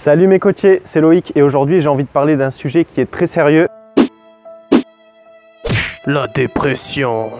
Salut mes coachés, c'est Loïc et aujourd'hui j'ai envie de parler d'un sujet qui est très sérieux. La dépression.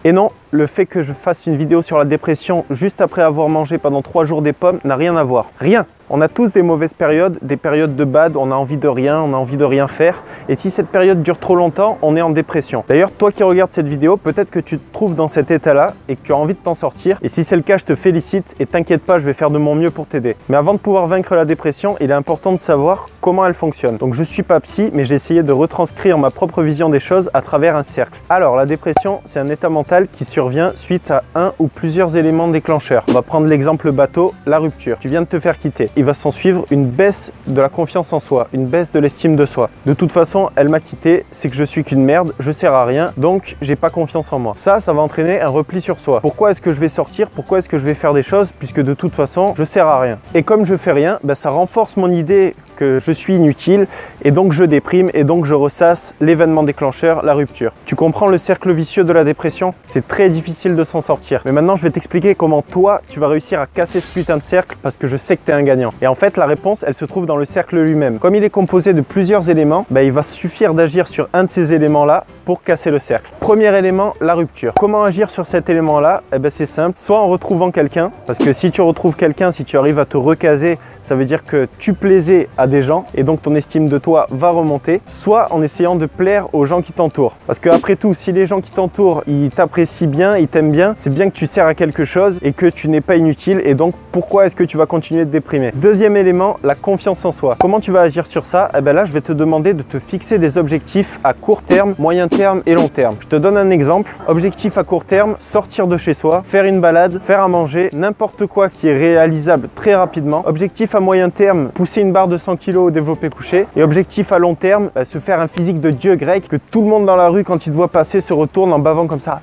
Et non, le fait que je fasse une vidéo sur la dépression juste après avoir mangé pendant 3 jours des pommes n'a rien à voir. Rien. On a tous des mauvaises périodes, des périodes de bad, on a envie de rien, on a envie de rien faire. Et si cette période dure trop longtemps, on est en dépression. D'ailleurs, toi qui regardes cette vidéo, peut-être que tu te trouves dans cet état-là et que tu as envie de t'en sortir. Et si c'est le cas, je te félicite et t'inquiète pas, je vais faire de mon mieux pour t'aider. Mais avant de pouvoir vaincre la dépression, il est important de savoir comment elle fonctionne. Donc je suis pas psy, mais j'ai essayé de retranscrire ma propre vision des choses à travers un cercle. Alors la dépression, c'est un état mental qui survient suite à un ou plusieurs éléments déclencheurs. On va prendre l'exemple bateau, la rupture. Tu viens de te faire quitter. Il va s'en suivre une baisse de la confiance en soi, une baisse de l'estime de soi. De toute façon, elle m'a quitté, c'est que je suis qu'une merde, je sers à rien, donc j'ai pas confiance en moi. Ça va entraîner un repli sur soi. Pourquoi est-ce que je vais sortir? Pourquoi est-ce que je vais faire des choses puisque de toute façon, je sers à rien? Et comme je fais rien, ça renforce mon idée que je suis inutile et donc je déprime et donc je ressasse l'événement déclencheur, la rupture. Tu comprends le cercle vicieux de la dépression? C'est très difficile de s'en sortir. Mais maintenant, je vais t'expliquer comment toi, tu vas réussir à casser ce putain de cercle parce que je sais que tu es un gagnant. Et en fait, la réponse, elle se trouve dans le cercle lui-même. Comme il est composé de plusieurs éléments, il va suffire d'agir sur un de ces éléments-là pour casser le cercle. Premier élément, la rupture. Comment agir sur cet élément-là? C'est simple, soit en retrouvant quelqu'un, parce que si tu retrouves quelqu'un, si tu arrives à te recaser, ça veut dire que tu plaisais à des gens et donc ton estime de toi va remonter, soit en essayant de plaire aux gens qui t'entourent. Parce que après tout, si les gens qui t'entourent, ils t'apprécient bien, ils t'aiment bien, c'est bien que tu sers à quelque chose et que tu n'es pas inutile et donc pourquoi est-ce que tu vas continuer de déprimer? Deuxième élément, la confiance en soi. Comment tu vas agir sur ça? Là, je vais te demander de te fixer des objectifs à court terme, moyen terme et long terme. Je te donne un exemple. Objectif à court terme, sortir de chez soi, faire une balade, faire à manger, n'importe quoi qui est réalisable très rapidement. Objectif à moyen terme, pousser une barre de 100 kg au développé couché. Et objectif à long terme, se faire un physique de dieu grec, que tout le monde dans la rue, quand il te voit passer, se retourne en bavant comme ça.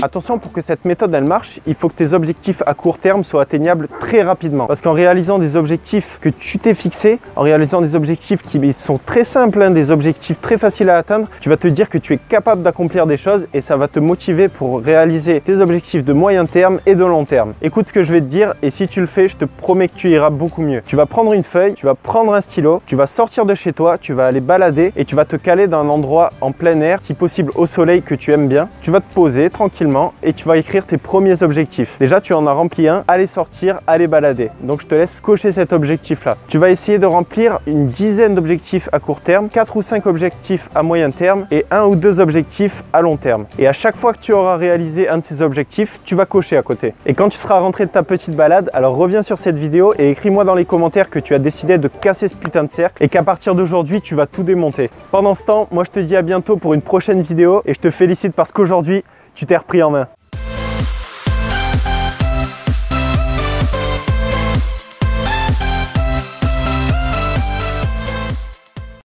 Attention, pour que cette méthode elle marche, il faut que tes objectifs à court terme soient atteignables très rapidement. Parce qu'en réalisant des objectifs que tu t'es fixés, en réalisant des objectifs qui sont très simples, des objectifs très faciles à atteindre, tu vas te dire que tu es capable d'accomplir des choses et ça va te motiver pour réaliser tes objectifs de moyen terme et de long terme. Écoute ce que je vais te dire et si tu le fais, je te promets que tu iras beaucoup mieux. Tu vas prendre une feuille, tu vas prendre un stylo, tu vas sortir de chez toi, tu vas aller balader et tu vas te caler dans un endroit en plein air, si possible au soleil que tu aimes bien. Tu vas te poser tranquillement et tu vas écrire tes premiers objectifs. Déjà, tu en as rempli un, aller sortir, aller balader. Donc je te laisse cocher cet objectif-là. Tu vas essayer de remplir une dizaine d'objectifs à court terme, 4 ou 5 objectifs à moyen terme et 1 ou 2 objectifs à long terme. Et à chaque fois que tu auras réalisé un de ces objectifs, tu vas cocher à côté. Et quand tu seras rentré de ta petite balade, alors reviens sur cette vidéo et écris-moi dans les commentaires que tu as décidé de casser ce putain de cercle et qu'à partir d'aujourd'hui, tu vas tout démonter. Pendant ce temps, moi je te dis à bientôt pour une prochaine vidéo et je te félicite parce qu'aujourd'hui, tu t'es repris en main.